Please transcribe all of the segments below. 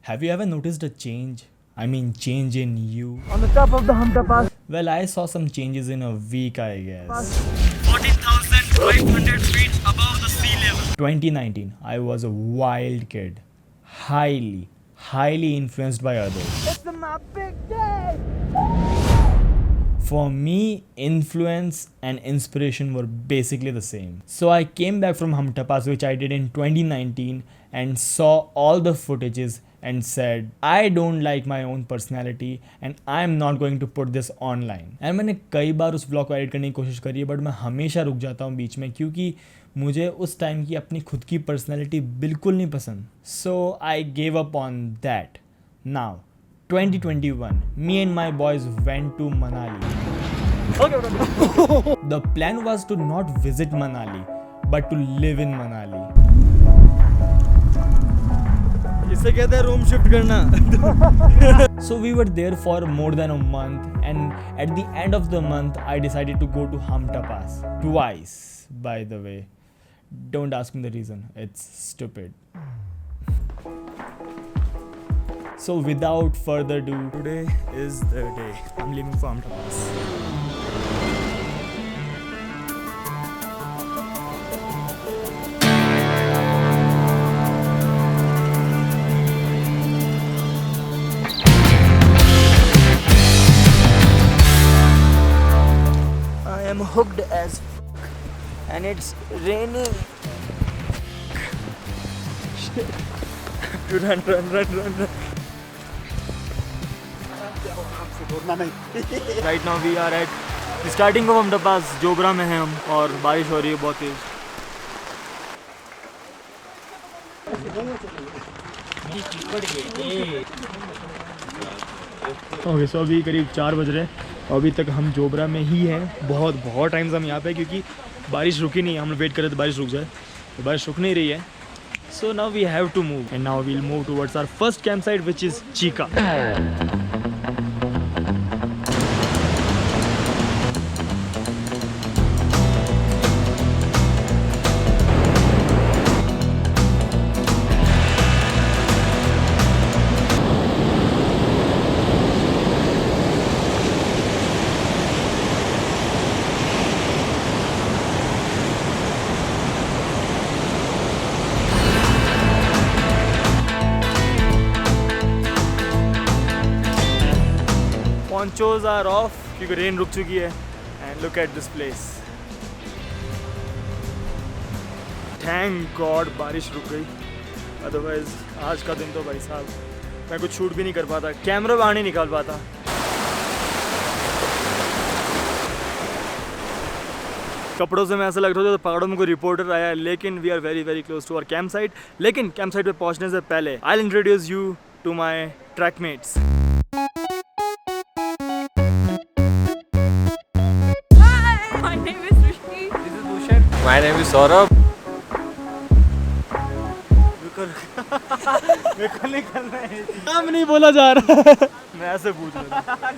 Have you ever noticed a change? I mean, change in you? On the top of the Hamta Pass. Well, I saw some changes in a week, I guess. 14,500 feet above the sea level. 2019, I was a wild kid. Highly influenced by others. It's my big day! For me, influence and inspiration were basically the same. So I came back from Hamta Pass, which I did in 2019, and saw all the footages and said, I don't like my own personality and I'm not going to put this online. And मैंने कई बार उस vlog को edit करने की कोशिश करी है, but मैं हमेशा रुक जाता हूँ बीच में क्योंकि मुझे उस टाइम की अपनी खुद की personality बिल्कुल नहीं पसंद. So I gave up on that. Now 2021, me and my boys went to Manali. The plan was to not visit Manali, but to live in Manali. इसे कहते हैं रूम शिफ्ट करना. So we were there for more than a month, and at the end of the month, I decided to go to Hamta Pass twice. By the way, don't ask me the reason; it's stupid. So without further ado, today is the day I'm leaving for Hamta Pass. I am hooked as and it's raining. run. Right now we are at the starting of Hamta Pass. जोबरा में हैं हम और बारिश हो रही है बहुत तेज. Okay, सो अभी करीब 4 बज रहे हैं और अभी तक हम जोबरा में ही हैं. बहुत टाइम से हम यहाँ पे क्योंकि बारिश रुकी नहीं है. हम लोग वेट कर रहे थे बारिश रुक जाए, तो बारिश रुक नहीं रही है. So now we have to move and now we'll move towards our first camp site which is चीका. Ponchos are off क्योंकि रेन रुक चुकी है. And look at this place. Thank God बारिश रुक गई. Otherwise आज का दिन तो भाई साहब मैं कुछ शूट भी नहीं कर पाता, कैमरा बाहर नहीं निकाल पाता. कपड़ों से मैं ऐसा लग रहा था तो पहाड़ों में कोई रिपोर्टर आया है. लेकिन we are very close to our camp site. लेकिन कैंप साइट पे पहुंचने से पहले I will introduce you to my trekmates. My name is Saurabh. मेरे को नहीं करना है. नाम नहीं बोला जा रहा. मैं ऐसे पूछ रहा था.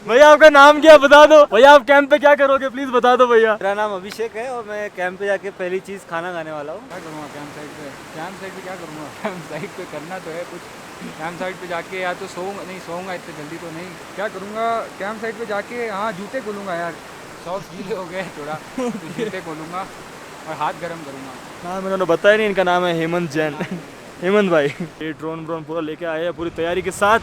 भैया आपका नाम क्या बता दो. भैया आप कैंप पे क्या करोगे प्लीज बता दो भैया. मेरा नाम अभिषेक है और मैं कैंप पे जाके पहली चीज़ खाना खाने वाला हूँ. क्या करूँगा कैंप साइट पे क्या करूँगा. कैंप साइट पे करना तो है कुछ. कैंप साइट पे जाके या तो सोऊंगा इतने जल्दी तो नहीं. क्या करूँगा कैंप साइट पे जाके. हाँ जूते खोलूँगा यार. सॉक्स गीले हो गए थोड़ा तो जूते खोलूँगा और हाथ गर्म करूँगा. हाँ मैंने उन्हें बताया नहीं. इनका नाम है हेमंत जैन. हेमंत भाई ये ड्रोन पूरा लेके आए हैं पूरी तैयारी के साथ.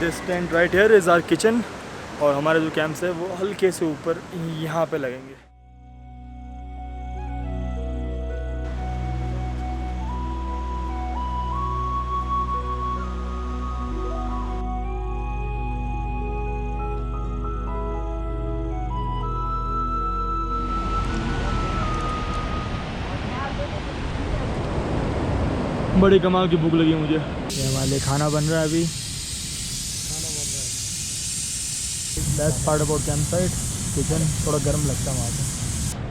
This tent right here is our kitchen और हमारे जो कैंप्स है वो हल्के से ऊपर यहाँ पे लगेंगे. बड़ी कमाल की भूख लगी है मुझे. ये हमारे लिए खाना बन रहा है अभी. Best part about camp site kitchen. थोड़ा गर्म लगता है वहाँ पे.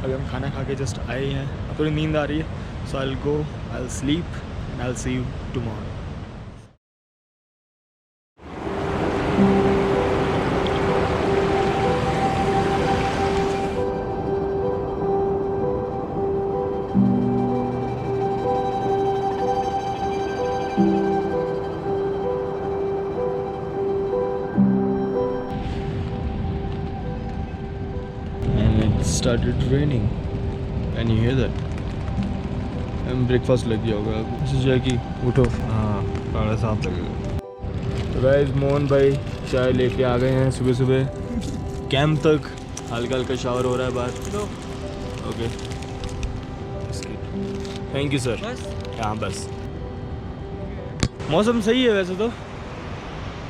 अभी हम खाना खा के जस्ट आए हैं. अब थोड़ी नींद आ रही है. So I will go, I will sleep and I will see you tomorrow. started raining. Can you hear that? Breakfast लग गया होगा जैकी उठो. हाँ साढ़े 7 लगेगा. गाइस मोहन भाई चाय लेके आ गए हैं सुबह सुबह कैंप तक. हल्का हल्का शावर हो रहा है बाहर. Okay thank you sir. हाँ बस मौसम सही है वैसे तो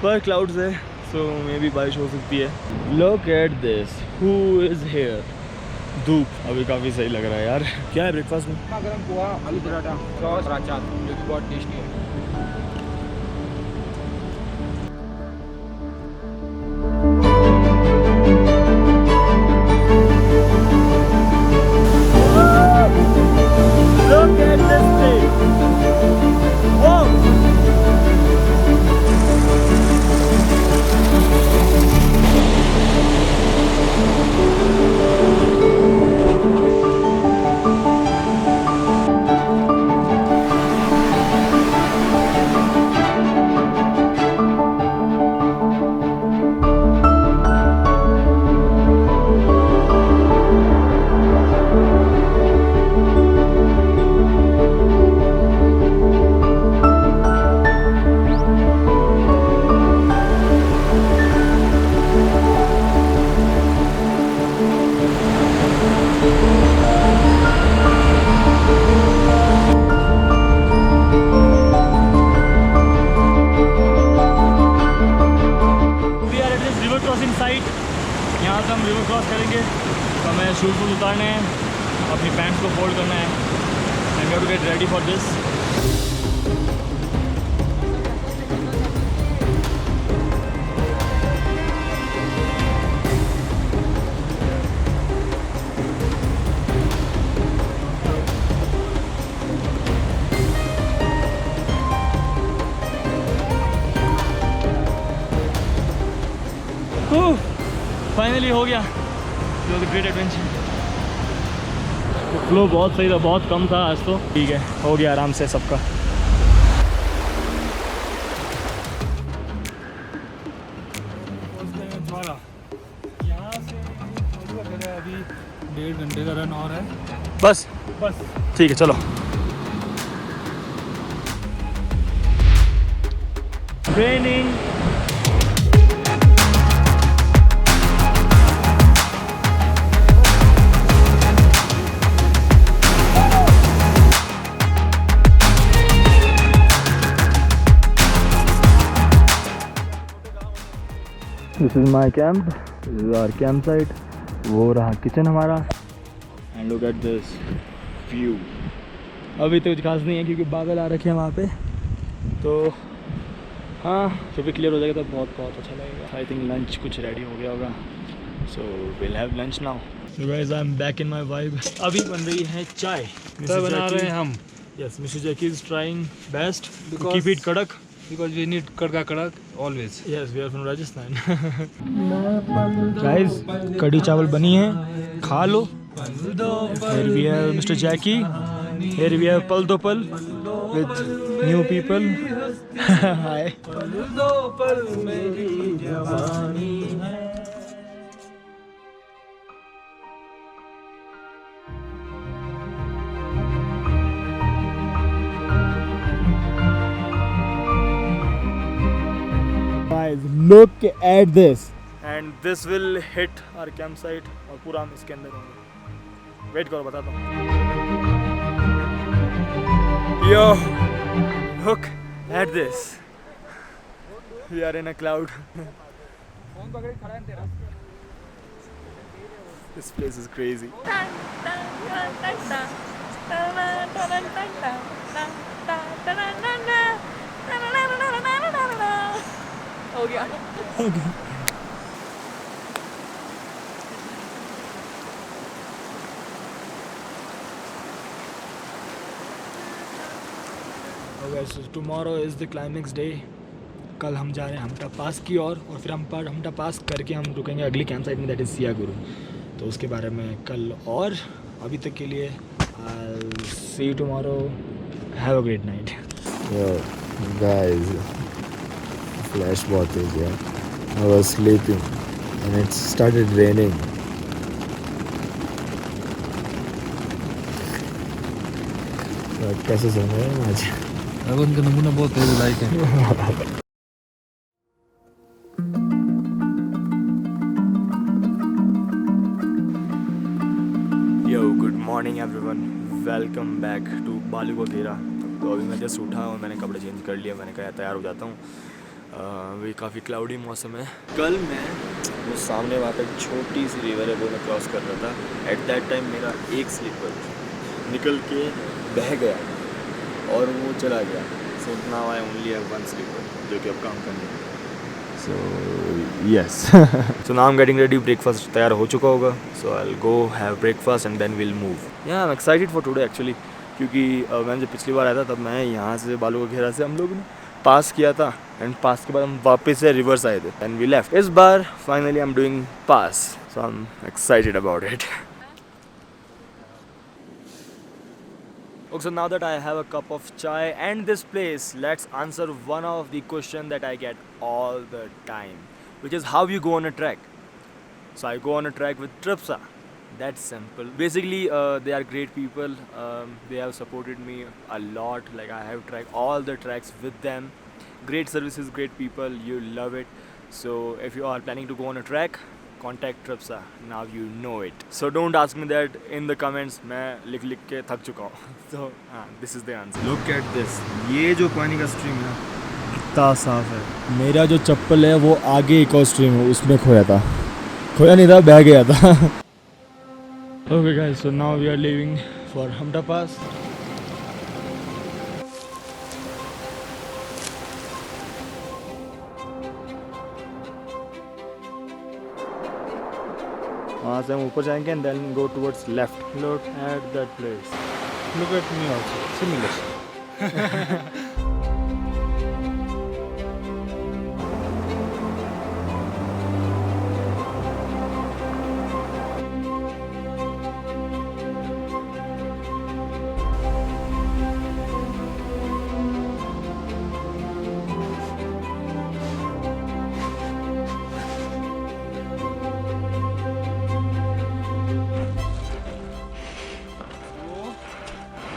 पर क्लाउड्स है सो मे बी बारिश हो सकती है. Look at this who is here. धूप अभी काफ़ी सही लग रहा है यार. क्या है ब्रेकफास्ट में? गरम पोहा, आलू पराठा, सॉस, राचा, जो कि बहुत टेस्टी है. Look at this thing. Whoa. यहाँ से हम रिवर क्रॉस करेंगे तो हमें शूज़ वूज उतारने हैं, अपनी पैंट्स को फोल्ड करना है and we have to get ready for this. Finally हो गया. जो द ग्रेट एडवेंचर. फ्लो बहुत सही था, बहुत कम था आज तो. ठीक है हो गया आराम से सबका. यहाँ से अभी 1.5 घंटे का रन और है. बस बस ठीक है चलो. Training this is my camp. This is our camp site. वो रहा किचन हमारा and look at this view. अभी तो कुछ खास नहीं है क्योंकि बादल आ रखे हैं वहाँ पे. तो हाँ जब भी क्लियर हो जाएगा तो बहुत बहुत अच्छा लगेगा. आई थिंक लंच कुछ रेडी हो गया होगा so we'll have lunch now. So guys I am back in my vibe. अभी बन रही है चाय. बना रहे हैं हम. Yes mister Jackie is trying best to Because- keep it कड़क. Because we need कड़का कड़क always. Yes, we are from Rajasthan. Guys, कड़ी चावल बनी है, खा लो. Here we have Mr. Jackie. Here we have Pal Do Pal with new people. Hi. Guys, look at this. And this will hit our campsite और पूरा हम इसके अंदर होंगे. वेट करो बताता हूँ. Yo, look at this. We are in a cloud. This place is crazy. हो गया. Okay, so tomorrow is the climax day. कल हम जा रहे हैं हमटा पास की और फिर हम हमटा पास करके हम रुकेंगे अगली कैंप साइट में, दैट इज़ सियागुरु. तो उसके बारे में कल. और अभी तक के लिए I'll see you tomorrow. Have a great night. Yo, guys, flash wattage, yeah. I was sleeping and it started raining. कैसे सुन रहे हैं आज? अब उनका नमूना बहुत तेज लाइक है। Yo good morning everyone, welcome back to बालू वगैरह। तो अभी मैं जस्ट उठा और मैंने कपड़े चेंज कर लिए, मैंने कहा तैयार हो जाता हूँ। अभी काफ़ी क्लाउडी मौसम है। कल मैं वो सामने वहाँ पे एक छोटी सी रिवर है वो मैं क्रॉस कर रहा था। एट दैट टाइम मेरा एक स्लीपर निकल के बह गया और वो चला गया। So now I only have one sleeper जो कि अब काम करने। So yes so now I am getting ready. Breakfast तैयार हो चुका होगा, so I will go have breakfast and then will move. Yeah I am excited for today actually, क्योंकि मैंने जब पिछली बार आया था तब मैं यहाँ से बालू वगैरह से हम लोग ने पास किया था एंड पास के बाद हम वापस से रिवर्स आए थे एंड वी लेफ्ट। इस बार finally I am doing pass, so I am excited about it. Okay, so now that I have a cup of chai and this place, let's answer one of the question that I get all the time, which is how you go on a trek. So I go on a trek with Tripsa. That's simple. Basically, they are great people. They have supported me a lot. Like I have tried all the treks with them. Great services, great people. You love it. So if you are planning to go on a trek, contact Tripsa. Now you know it. So don't ask me that in the comments. मैं लिख के थक चुका हूँ. So this is the answer. Look at this. ये जो पानी का स्ट्रीम है कितना साफ है। मेरा जो चप्पल है वो आगे एक और स्ट्रीम है उसमें खोया था, खोया नहीं था, बह गया था। Okay guys, so now we are leaving for Hamta Pass. वहाँ से हम ऊपर जाएंगे and then go towards left. Look at that place, look at me also, similar.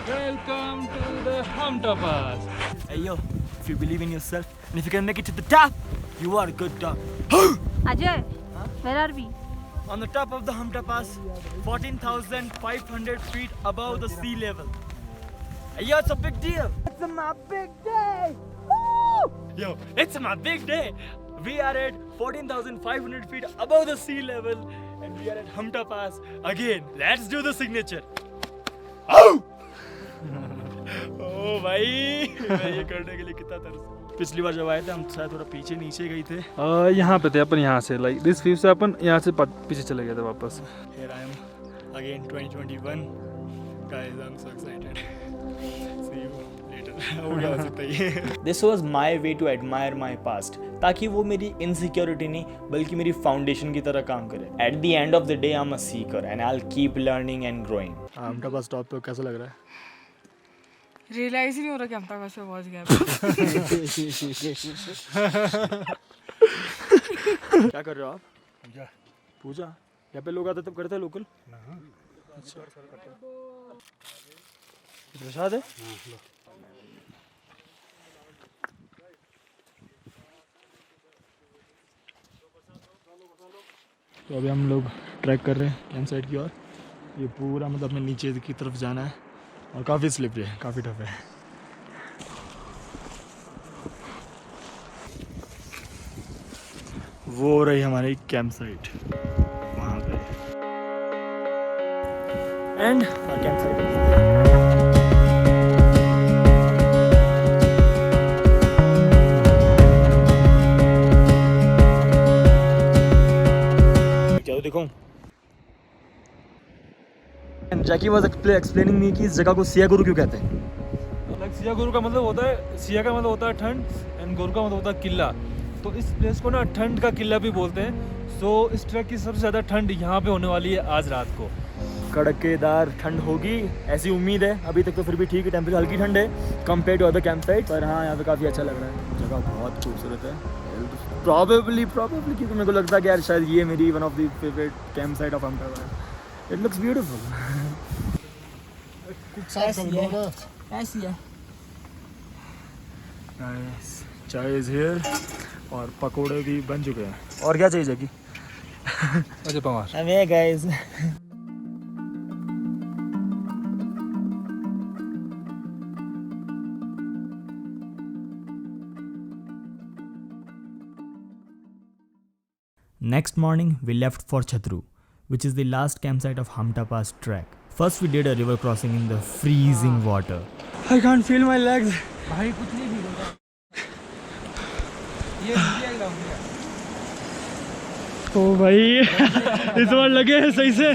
Welcome to the Hamta Pass. Hey yo, if you believe in yourself and if you can make it to the top, you are a good dog. Ajay, where are we? On the top of the Hamta Pass, 14,500 feet above the sea level. Hey yo, it's a big deal. It's my big day. Woo! Yo, it's my big day. We are at 14,500 feet above the sea level and we are at Hamta Pass again. Let's do the signature. Oh! ओ भाई, मैं ये करने के लिए कितना तरस। पिछली बार जब आए थे हम शायद थोड़ा पीछे नीचे गए थे। यहाँ पे थे अपन, यहाँ से लाइक दिस व्यू से अपन यहाँ से पीछे चले गए थे वापस। Here I am again 2021. Guys, I'm so excited. See you later. हो गया बस इतना ही। This was my way to admire my past, ताकि वो मेरी इनसिक्योरिटी नहीं बल्कि मेरी फाउंडेशन की तरह काम करे। At the end of the day, I'm a seeker and I'll keep learning and growing. Hamta pass top पे कैसा लग रहा है? रियलाइज ही नहीं हो रहा कि हम तक वैसे पहुंच गए। क्या कर रहे हो आप? पूजा। यहाँ पे लोग आते तब करते हैं लोकल? अच्छा। प्रसाद है? तो अभी हम लोग ट्रैक कर रहे हैं कैंप साइड की ओर। ये पूरा मतलब हमें नीचे की तरफ जाना है और काफ़ी स्लिपरी है, काफ़ी टफ है। वो रही हमारी कैंप साइट वहाँ पे एंड कैंप साइट। क्या देखो, जैकी वाज एक्सप्लेनिंग मी कि इस जगह को सिया गुरु क्यों कहते हैं। लाइक सिया गुरु का मतलब होता है, सिया का मतलब होता है ठंड एंड गुरु का मतलब होता है किला। तो इस प्लेस को ना ठंड का किला भी बोलते हैं। सो इस ट्रैक की सबसे ज़्यादा ठंड यहाँ पे होने वाली है आज रात को। कड़केदार ठंड होगी ऐसी उम्मीद है। अभी तक तो फिर भी ठीक है, टेम्परेचर हल्की ठंड है compare to other camp site. पर हाँ, यहाँ पे काफ़ी अच्छा लग रहा है, जगह बहुत खूबसूरत है। प्रॉबेबली क्योंकि मेरे को लगता है कि यार शायद ये मेरी one of the favourite camp site of Hampta है। It looks beautiful. ऐसी है। नाइस, चाय इज़ हियर और पकोड़े भी बन चुके हैं। और क्या चाहिए जैकी? Ajay Pawar. I'm here guys. Next morning, we left for Chhatru, which is the last campsite of Hamta Pass trek. First, we did a river crossing in the freezing water. I can't feel my legs. भाई कुछ नहीं भी होगा। ये India ground है। ओ भाई इस बार लगे हैं सही से।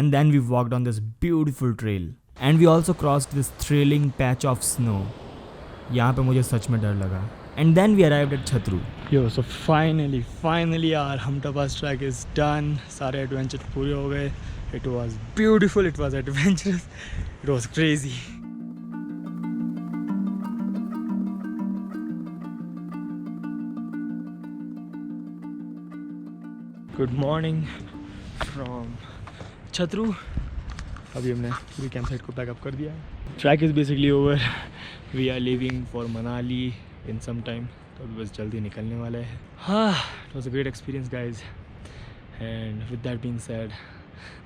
And then we walked on this beautiful trail. And we also crossed this thrilling patch of snow. यहाँ पे मुझे सच में डर लगा. And then we arrived at Chhatru. Yo, so finally यार Hamta Pass trek is done. सारे adventure पूरे हो गए. It was beautiful, it was adventurous, it was crazy. Good morning from Chhatru. अभी हमने पूरी कैंप साइट को पैकअप कर दिया है. Track is basically over. We are leaving for Manali in some time. तो अभी बस जल्दी निकलने वाला है. It was a great experience guys. And with that being said,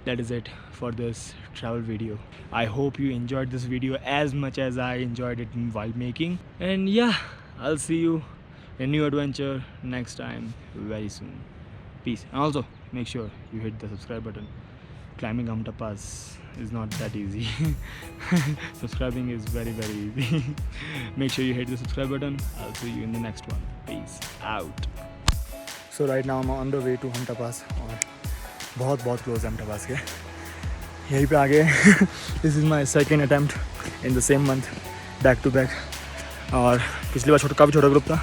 that is it for this travel video. I hope you enjoyed this video as much as I enjoyed it while making. And yeah, I'll see you in a new adventure next time very soon. Peace. And also make sure you hit the subscribe button. Climbing Hamta Pass is not that easy. Subscribing is very easy. Make sure you hit the subscribe button. I'll see you in the next one. Peace out. So right now I'm on the way to Hamta Pass और बहुत close है Hamta Pass के. यहीं पे आ गए. This is my second attempt in the same month, back to back. और पिछली बार काफ़ी छोटा ग्रुप था.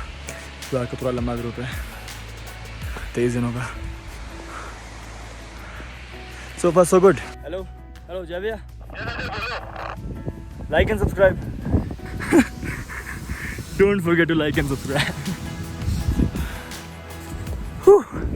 इस बार का पूरा लंबा ग्रुप है. 23 दिनों का. So far so good. Hello जय भैया. Like and subscribe. Don't forget to like and subscribe.